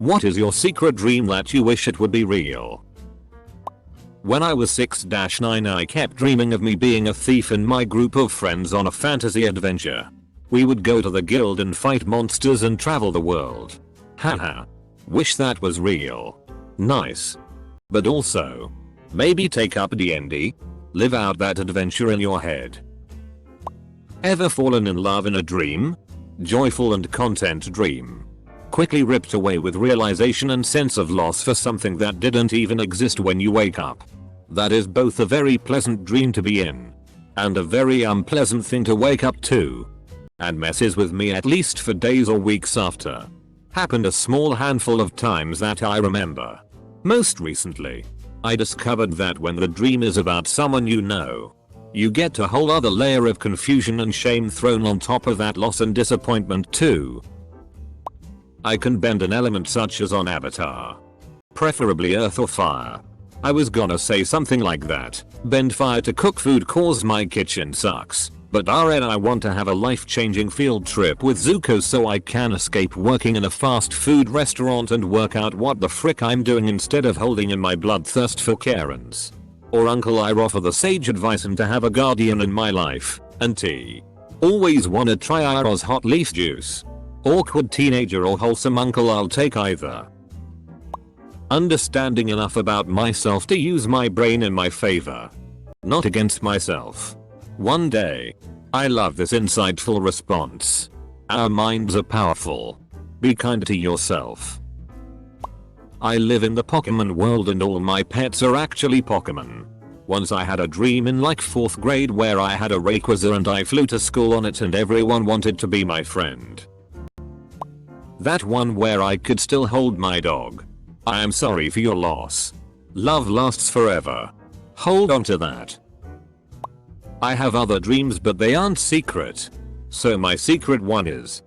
What is your secret dream that you wish it would be real? When I was 6-9 I kept dreaming of me being a thief in my group of friends on a fantasy adventure. We would go to the guild and fight monsters and travel the world. Haha. Wish that was real. Nice. But also, maybe take up D&D? Live out that adventure in your head. Ever fallen in love in a dream? Joyful and content dream. Quickly ripped away with realization and sense of loss for something that didn't even exist when you wake up. That is both a very pleasant dream to be in and a very unpleasant thing to wake up to. And messes with me at least for days or weeks after. Happened a small handful of times that I remember. Most recently, I discovered that when the dream is about someone you know, you get a whole other layer of confusion and shame thrown on top of that loss and disappointment too. I can bend an element such as on Avatar. Preferably earth or fire. I was gonna say something like that. Bend fire to cook food cause my kitchen sucks. But I want to have a life-changing field trip with Zuko so I can escape working in a fast food restaurant and work out what the frick I'm doing instead of holding in my bloodthirst for Karens. Or Uncle I offer the sage advice and to have a guardian in my life, and tea. Always wanna try Iroh's hot leaf juice. Awkward teenager or wholesome uncle, I'll take either. Understanding enough about myself to use my brain in my favor. Not against myself. One day. I love this insightful response. Our minds are powerful. Be kind to yourself. I live in the Pokemon world and all my pets are actually Pokemon. Once I had a dream in like 4th grade where I had a Rayquaza and I flew to school on it and everyone wanted to be my friend. That one where I could still hold my dog. I am sorry for your loss. Love lasts forever. Hold on to that. I have other dreams but they aren't secret. So my secret one is,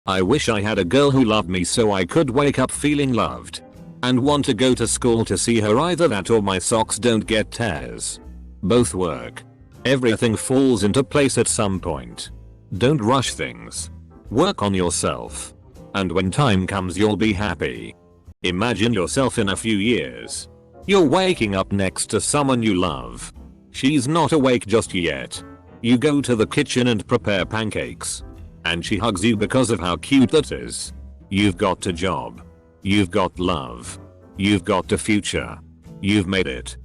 I wish I had a girl who loved me so I could wake up feeling loved. And want to go to school to see her, either that or my socks don't get tears. Both work. Everything falls into place at some point. Don't rush things. Work on yourself. And when time comes you'll be happy. Imagine yourself in a few years. You're waking up next to someone you love. She's not awake just yet. You go to the kitchen and prepare pancakes. And she hugs you because of how cute that is. You've got a job. You've got love. You've got a future. You've made it.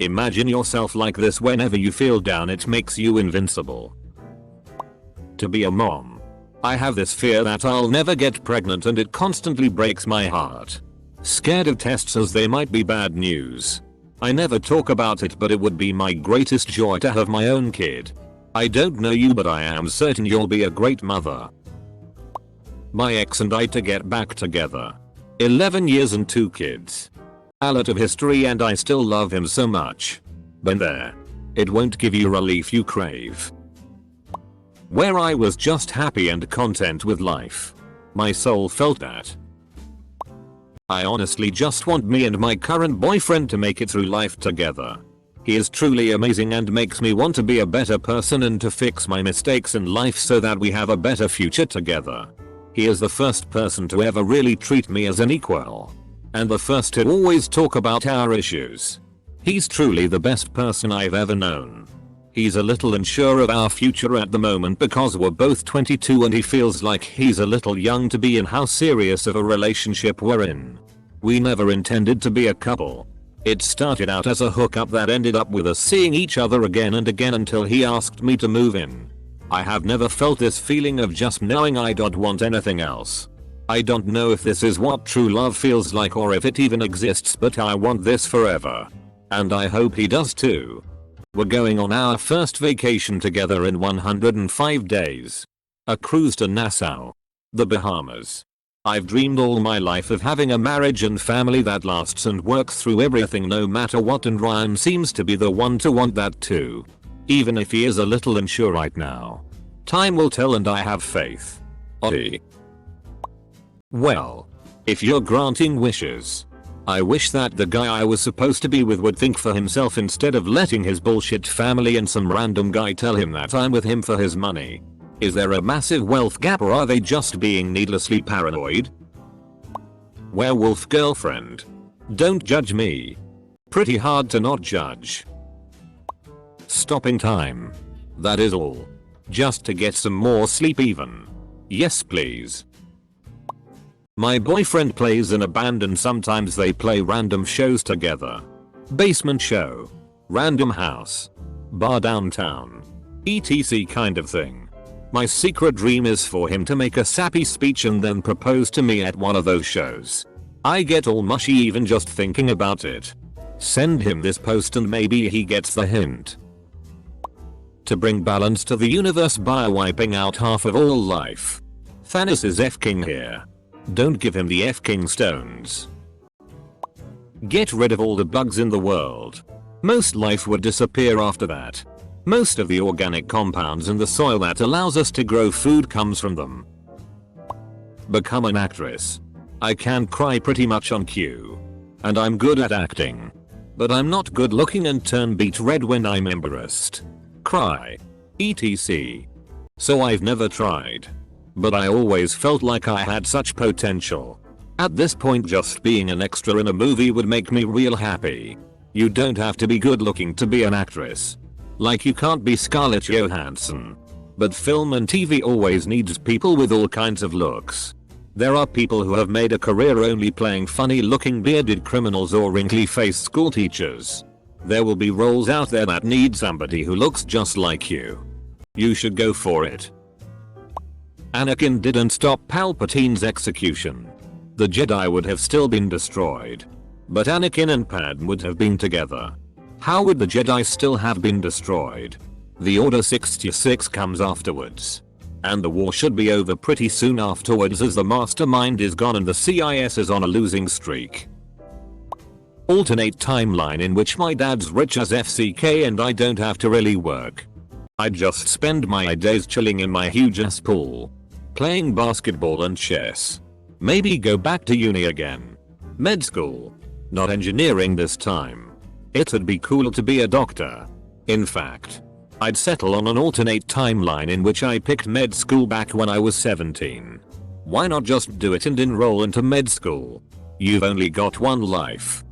Imagine yourself like this whenever you feel down. It makes you invincible. To be a mom. I have this fear that I'll never get pregnant and it constantly breaks my heart. Scared of tests as they might be bad news. I never talk about it but it would be my greatest joy to have my own kid. I don't know you but I am certain you'll be a great mother. My ex and I to get back together. 11 years and 2 kids. A lot of history and I still love him so much. Been there. It won't give you relief you crave. Where I was just happy and content with life. My soul felt that. I honestly just want me and my current boyfriend to make it through life together. He is truly amazing and makes me want to be a better person and to fix my mistakes in life so that we have a better future together. He is the first person to ever really treat me as an equal. And the first to always talk about our issues. He's truly the best person I've ever known. He's a little unsure of our future at the moment because we're both 22 and he feels like he's a little young to be in how serious of a relationship we're in. We never intended to be a couple. It started out as a hookup that ended up with us seeing each other again and again until he asked me to move in. I have never felt this feeling of just knowing I don't want anything else. I don't know if this is what true love feels like or if it even exists, but I want this forever. And I hope he does too. We're going on our first vacation together in 105 days. A cruise to Nassau. The Bahamas. I've dreamed all my life of having a marriage and family that lasts and works through everything no matter what, and Ryan seems to be the one to want that too. Even if he is a little unsure right now. Time will tell and I have faith. Well, if you're granting wishes, I wish that the guy I was supposed to be with would think for himself instead of letting his bullshit family and some random guy tell him that I'm with him for his money. Is there a massive wealth gap or are they just being needlessly paranoid? Werewolf girlfriend. Don't judge me. Pretty hard to not judge. Stopping time. That is all. Just to get some more sleep even. Yes please. My boyfriend plays in a band and sometimes they play random shows together. Basement show. Random house. Bar downtown. etc kind of thing. My secret dream is for him to make a sappy speech and then propose to me at one of those shows. I get all mushy even just thinking about it. Send him this post and maybe he gets the hint. To bring balance to the universe by wiping out half of all life. Thanos is F-King here. Don't give him the F-King stones. Get rid of all the bugs in the world. Most life would disappear after that. Most of the organic compounds in the soil that allows us to grow food comes from them. Become an actress. I can cry pretty much on cue. And I'm good at acting. But I'm not good looking and turn beet red when I'm embarrassed. Cry. etc. So I've never tried. But I always felt like I had such potential. At this point just being an extra in a movie would make me real happy. You don't have to be good looking to be an actress. Like you can't be Scarlett Johansson. But film and TV always needs people with all kinds of looks. There are people who have made a career only playing funny looking bearded criminals or wrinkly faced school teachers. There will be roles out there that need somebody who looks just like you. You should go for it. Anakin didn't stop Palpatine's execution. The Jedi would have still been destroyed. But Anakin and Padme would have been together. How would the Jedi still have been destroyed? The Order 66 comes afterwards. And the war should be over pretty soon afterwards as the mastermind is gone and the CIS is on a losing streak. Alternate timeline in which my dad's rich as FCK and I don't have to really work. I just spend my days chilling in my huge ass pool. Playing basketball and chess. Maybe go back to uni again. Med school. Not engineering this time. It'd be cool to be a doctor. In fact, I'd settle on an alternate timeline in which I picked med school back when I was 17. Why not just do it and enroll into med school? You've only got one life.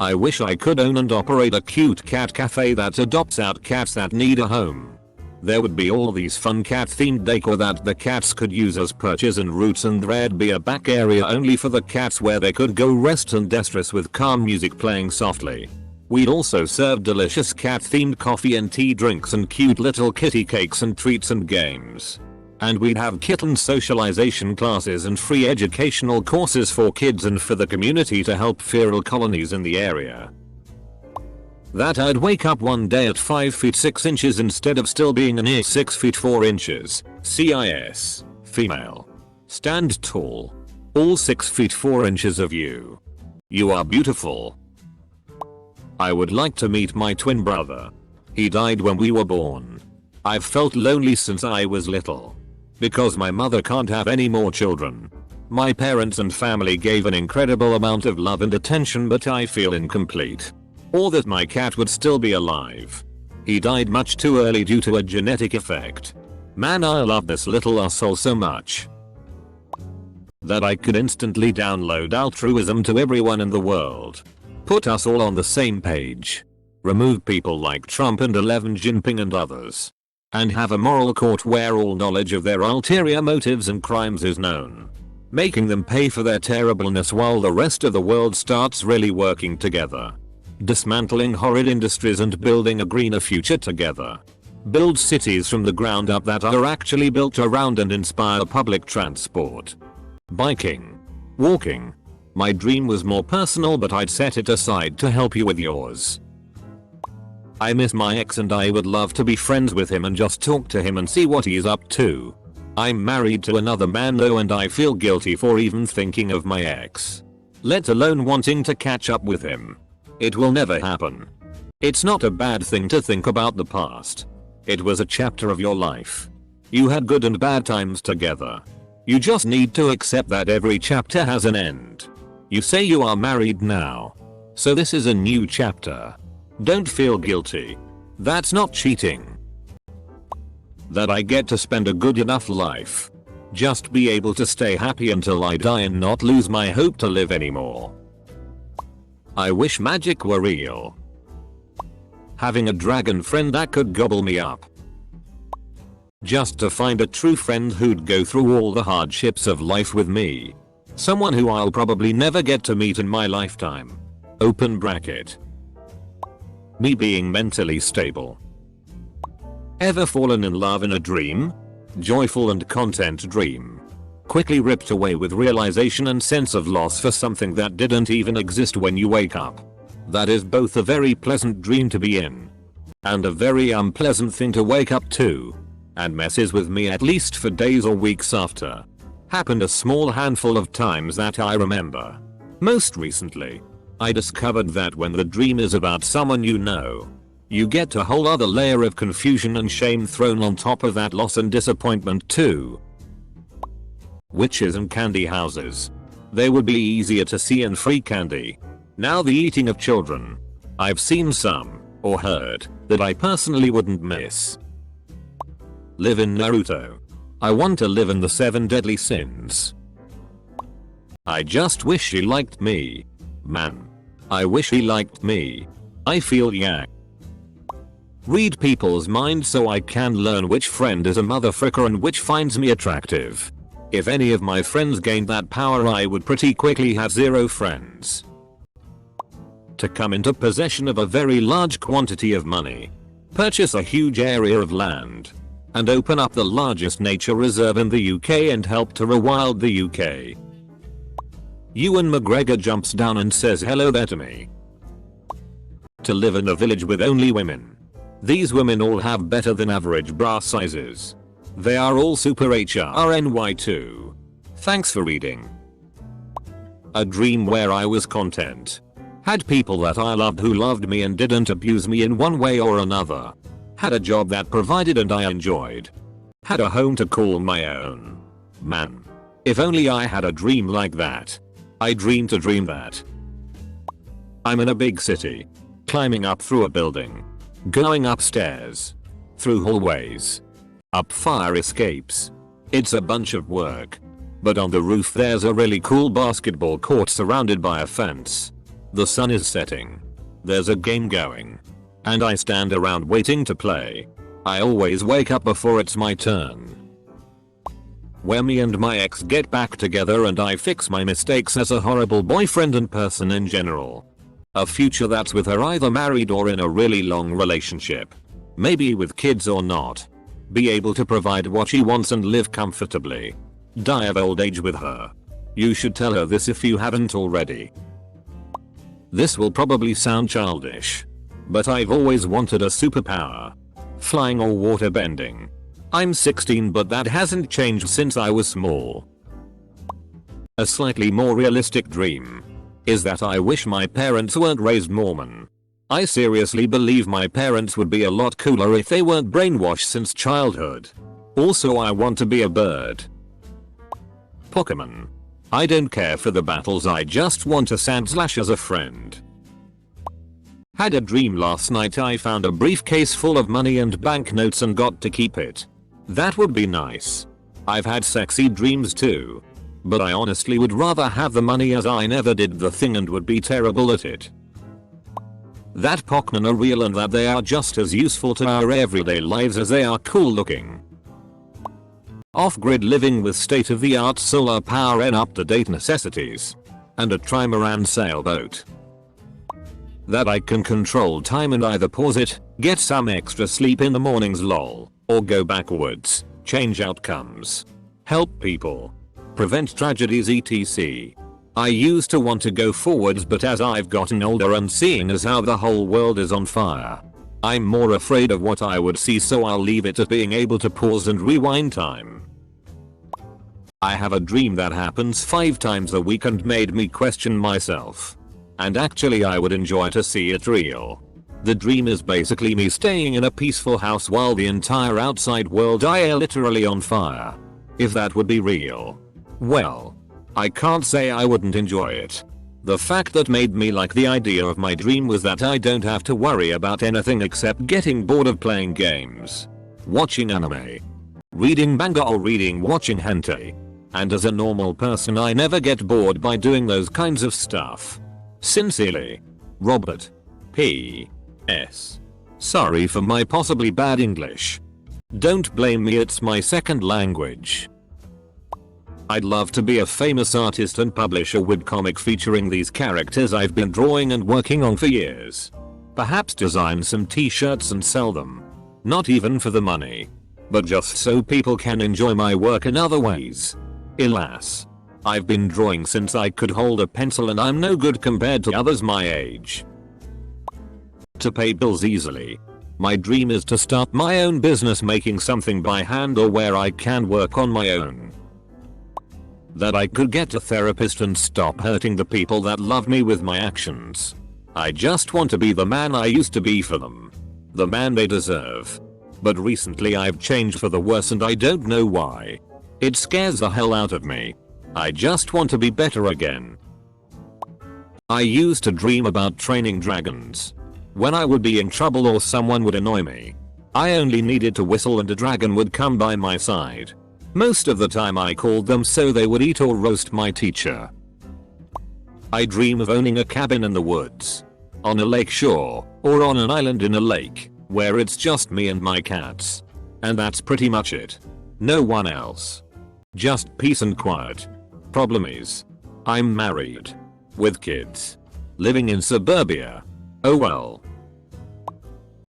I wish I could own and operate a cute cat cafe that adopts out cats that need a home. There would be all these fun cat themed decor that the cats could use as perches and roots, and there'd be a back area only for the cats where they could go rest and distress with calm music playing softly. We'd also serve delicious cat themed coffee and tea drinks and cute little kitty cakes and treats and games. And we'd have kitten socialization classes and free educational courses for kids and for the community to help feral colonies in the area. That I'd wake up one day at 5 feet 6 inches instead of still being a near 6 feet 4 inches. CIS. Female. Stand tall. All 6 feet 4 inches of you. You are beautiful. I would like to meet my twin brother. He died when we were born. I've felt lonely since I was little. Because my mother can't have any more children. My parents and family gave an incredible amount of love and attention, but I feel incomplete. Or that my cat would still be alive. He died much too early due to a genetic effect. Man, I love this little asshole so much. That I could instantly download altruism to everyone in the world. Put us all on the same page. Remove people like Trump and 11 Jinping and others. And have a moral court where all knowledge of their ulterior motives and crimes is known. Making them pay for their terribleness while the rest of the world starts really working together. Dismantling horrid industries and building a greener future together. Build cities from the ground up that are actually built around and inspire public transport. Biking. Walking. My dream was more personal, but I'd set it aside to help you with yours. I miss my ex and I would love to be friends with him and just talk to him and see what he's up to. I'm married to another man though and I feel guilty for even thinking of my ex. Let alone wanting to catch up with him. It will never happen. It's not a bad thing to think about the past. It was a chapter of your life. You had good and bad times together. You just need to accept that every chapter has an end. You say you are married now. So this is a new chapter. Don't feel guilty. That's not cheating. That I get to spend a good enough life. Just be able to stay happy until I die and not lose my hope to live anymore. I wish magic were real. Having a dragon friend that could gobble me up. Just to find a true friend who'd go through all the hardships of life with me. Someone who I'll probably never get to meet in my lifetime. Open bracket. Me being mentally stable. Ever fallen in love in a dream? Joyful and content dream. Quickly ripped away with realization and sense of loss for something that didn't even exist when you wake up. That is both a very pleasant dream to be in. And a very unpleasant thing to wake up to. And messes with me at least for days or weeks after. Happened a small handful of times that I remember. Most recently, I discovered that when the dream is about someone you know, you get a whole other layer of confusion and shame thrown on top of that loss and disappointment too. Witches and candy houses. They would be easier to see in free candy. Now the eating of children. I've seen some, or heard, that I personally wouldn't miss. Live in Naruto. I want to live in the 7 deadly sins. I just wish he liked me. Man. I wish he liked me. I feel yak. Read people's minds so I can learn which friend is a motherfricker and which finds me attractive. If any of my friends gained that power, I would pretty quickly have 0 friends. To come into possession of a very large quantity of money. Purchase a huge area of land. And open up the largest nature reserve in the UK and help to rewild the UK. Ewan McGregor jumps down and says hello there to me. To live in a village with only women. These women all have better than average bra sizes. They are all super HRNY too. Thanks for reading. A dream where I was content. Had people that I loved who loved me and didn't abuse me in one way or another. Had a job that provided and I enjoyed. Had a home to call my own. Man. If only I had a dream like that. I dream to dream that. I'm in a big city. Climbing up through a building. Going upstairs. Through hallways. Up fire escapes. It's a bunch of work. But on the roof there's a really cool basketball court surrounded by a fence. The sun is setting. There's a game going. And I stand around waiting to play. I always wake up before it's my turn. Where me and my ex get back together and I fix my mistakes as a horrible boyfriend and person in general. A future that's with her either married or in a really long relationship. Maybe with kids or not. Be able to provide what she wants and live comfortably. Die of old age with her. You should tell her this if you haven't already. This will probably sound childish. But I've always wanted a superpower. Flying or water bending. I'm 16 but that hasn't changed since I was small. A slightly more realistic dream. Is that I wish my parents weren't raised Mormon. I seriously believe my parents would be a lot cooler if they weren't brainwashed since childhood. Also I want to be a bird. Pokemon. I don't care for the battles, I just want a Sandslash as a friend. Had a dream last night I found a briefcase full of money and banknotes and got to keep it. That would be nice. I've had sexy dreams too. But I honestly would rather have the money as I never did the thing and would be terrible at it. That Pokemon are real and that they are just as useful to our everyday lives as they are cool looking. Off-grid living with state-of-the-art solar power and up-to-date necessities. And a trimaran sailboat. That I can control time and either pause it, get some extra sleep in the mornings lol, or go backwards, change outcomes, help people, prevent tragedies etc. I used to want to go forwards but as I've gotten older and seeing as how the whole world is on fire, I'm more afraid of what I would see, so I'll leave it at being able to pause and rewind time. I have a dream that happens 5 times a week and made me question myself. And actually I would enjoy to see it real. The dream is basically me staying in a peaceful house while the entire outside world is literally on fire. If that would be real. Well, I can't say I wouldn't enjoy it. The fact that made me like the idea of my dream was that I don't have to worry about anything except getting bored of playing games, watching anime, reading manga or watching hentai. And as a normal person I never get bored by doing those kinds of stuff. Sincerely, Robert. P.S. Sorry for my possibly bad English. Don't blame me, it's my second language. I'd love to be a famous artist and publish a webcomic featuring these characters I've been drawing and working on for years. Perhaps design some t-shirts and sell them. Not even for the money, but just so people can enjoy my work in other ways. Alas, I've been drawing since I could hold a pencil and I'm no good compared to others my age. To pay bills easily. My dream is to start my own business making something by hand or where I can work on my own. That I could get a therapist and stop hurting the people that love me with my actions. I just want to be the man I used to be for them. The man they deserve. But recently I've changed for the worse and I don't know why. It scares the hell out of me. I just want to be better again. I used to dream about training dragons. When I would be in trouble or someone would annoy me, I only needed to whistle and a dragon would come by my side. Most of the time I called them so they would eat or roast my teacher. I dream of owning a cabin in the woods, on a lake shore, or on an island in a lake, where it's just me and my cats. And that's pretty much it. No one else. Just peace and quiet. Problem is, I'm married. With kids. Living in suburbia. Oh well.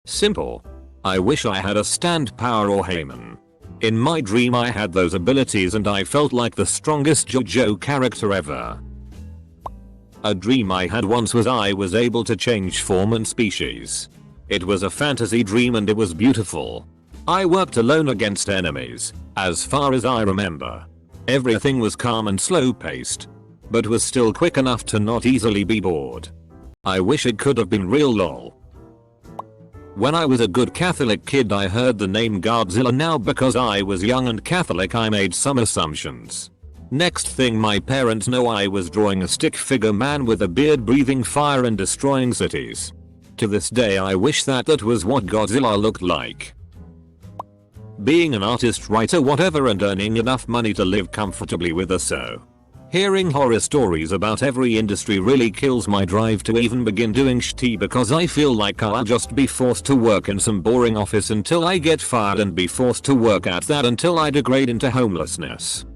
Simple. I wish I had a stand power or Haman. In my dream I had those abilities and I felt like the strongest JoJo character ever. A dream I had once was I was able to change form and species. It was a fantasy dream and it was beautiful. I worked alone against enemies, as far as I remember. Everything was calm and slow paced, but was still quick enough to not easily be bored. I wish it could have been real lol. When I was a good Catholic kid I heard the name Godzilla. Now because I was young and Catholic I made some assumptions. Next thing my parents know I was drawing a stick figure man with a beard breathing fire and destroying cities. To this day I wish that was what Godzilla looked like. Being an artist, writer, whatever, and earning enough money to live comfortably with us. So hearing horror stories about every industry really kills my drive to even begin doing shit because I feel like I'll just be forced to work in some boring office until I get fired and be forced to work at that until I degrade into homelessness.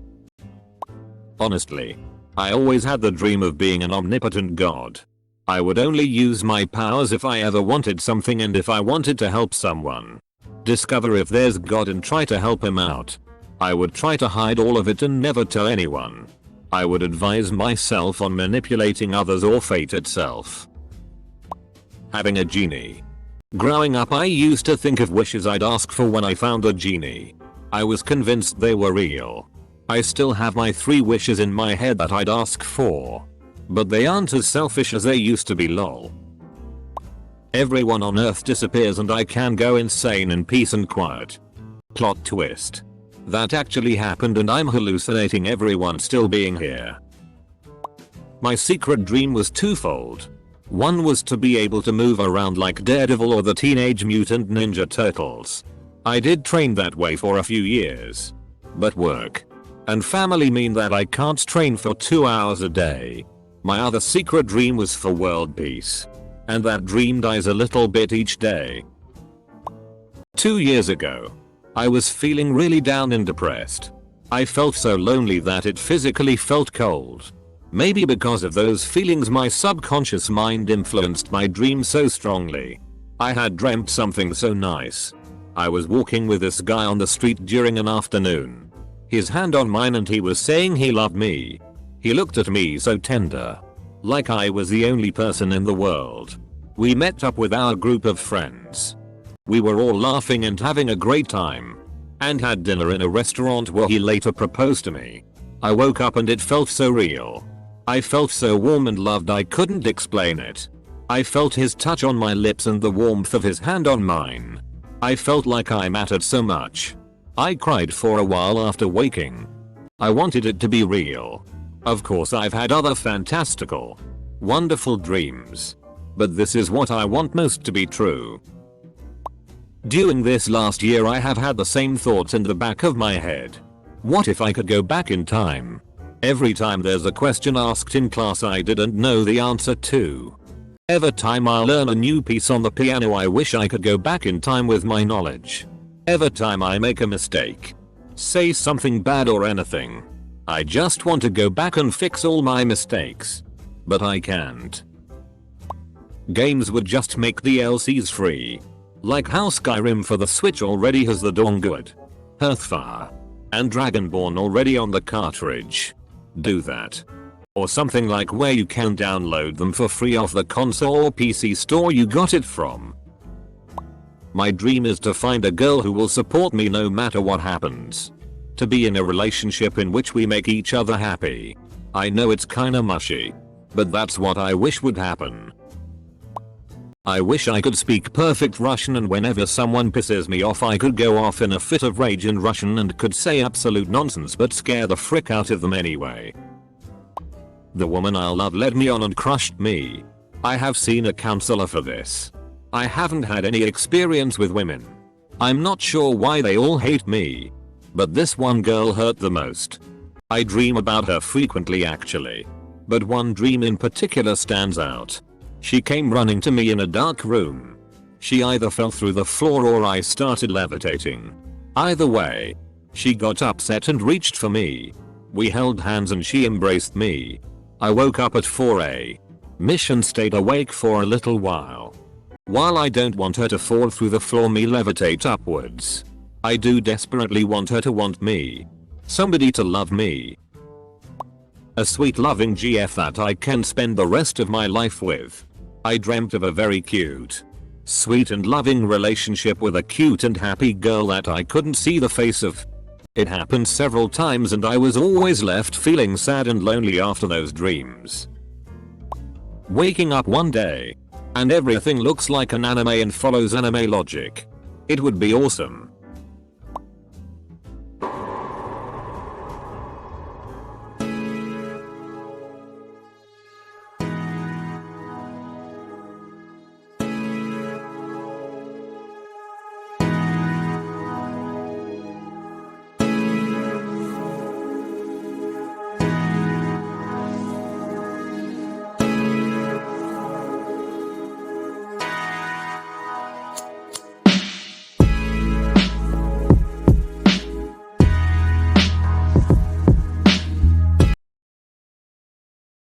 Honestly, I always had the dream of being an omnipotent god. I would only use my powers if I ever wanted something and if I wanted to help someone. Discover if there's God and try to help him out. I would try to hide all of it and never tell anyone. I would advise myself on manipulating others or fate itself. Having a genie. Growing up I used to think of wishes I'd ask for when I found a genie. I was convinced they were real. I still have my 3 wishes in my head that I'd ask for. But they aren't as selfish as they used to be lol. Everyone on Earth disappears and I can go insane in peace and quiet. Plot twist. That actually happened and I'm hallucinating everyone still being here. My secret dream was twofold. One was to be able to move around like Daredevil or the Teenage Mutant Ninja Turtles. I did train that way for a few years. But work and family mean that I can't train for 2 hours a day. My other secret dream was for world peace. And that dream dies a little bit each day. 2 years ago, I was feeling really down and depressed. I felt so lonely that it physically felt cold. Maybe because of those feelings my subconscious mind influenced my dream so strongly. I had dreamt something so nice. I was walking with this guy on the street during an afternoon. His hand on mine and he was saying he loved me. He looked at me so tender. Like I was the only person in the world. We met up with our group of friends. We were all laughing and having a great time. And had dinner in a restaurant where he later proposed to me. I woke up and it felt so real. I felt so warm and loved I couldn't explain it. I felt his touch on my lips and the warmth of his hand on mine. I felt like I mattered so much. I cried for a while after waking. I wanted it to be real. Of course I've had other fantastical, wonderful dreams. But this is what I want most to be true. During this last year I have had the same thoughts in the back of my head. What if I could go back in time? Every time there's a question asked in class I didn't know the answer to. Every time I learn a new piece on the piano I wish I could go back in time with my knowledge. Every time I make a mistake, say something bad or anything, I just want to go back and fix all my mistakes. But I can't. Games would just make the DLCs free. Like how Skyrim for the Switch already has the Dawnguard, Hearthfire, and Dragonborn already on the cartridge. Do that. Or something like where you can download them for free off the console or PC store you got it from. My dream is to find a girl who will support me no matter what happens. To be in a relationship in which we make each other happy. I know it's kinda mushy, but that's what I wish would happen. I wish I could speak perfect Russian, and whenever someone pisses me off I could go off in a fit of rage in Russian and could say absolute nonsense but scare the frick out of them anyway. The woman I love led me on and crushed me. I have seen a counselor for this. I haven't had any experience with women. I'm not sure why they all hate me. But this one girl hurt the most. I dream about her frequently actually. But one dream in particular stands out. She came running to me in a dark room. She either fell through the floor or I started levitating. Either way, she got upset and reached for me. We held hands and she embraced me. I woke up at 4 a.m. and stayed awake for a little while. While I don't want her to fall through the floor me levitate upwards, I do desperately want her to want me. Somebody to love me. A sweet loving GF that I can spend the rest of my life with. I dreamt of a very cute, sweet and loving relationship with a cute and happy girl that I couldn't see the face of. It happened several times and I was always left feeling sad and lonely after those dreams. Waking up one day, and everything looks like an anime and follows anime logic. It would be awesome.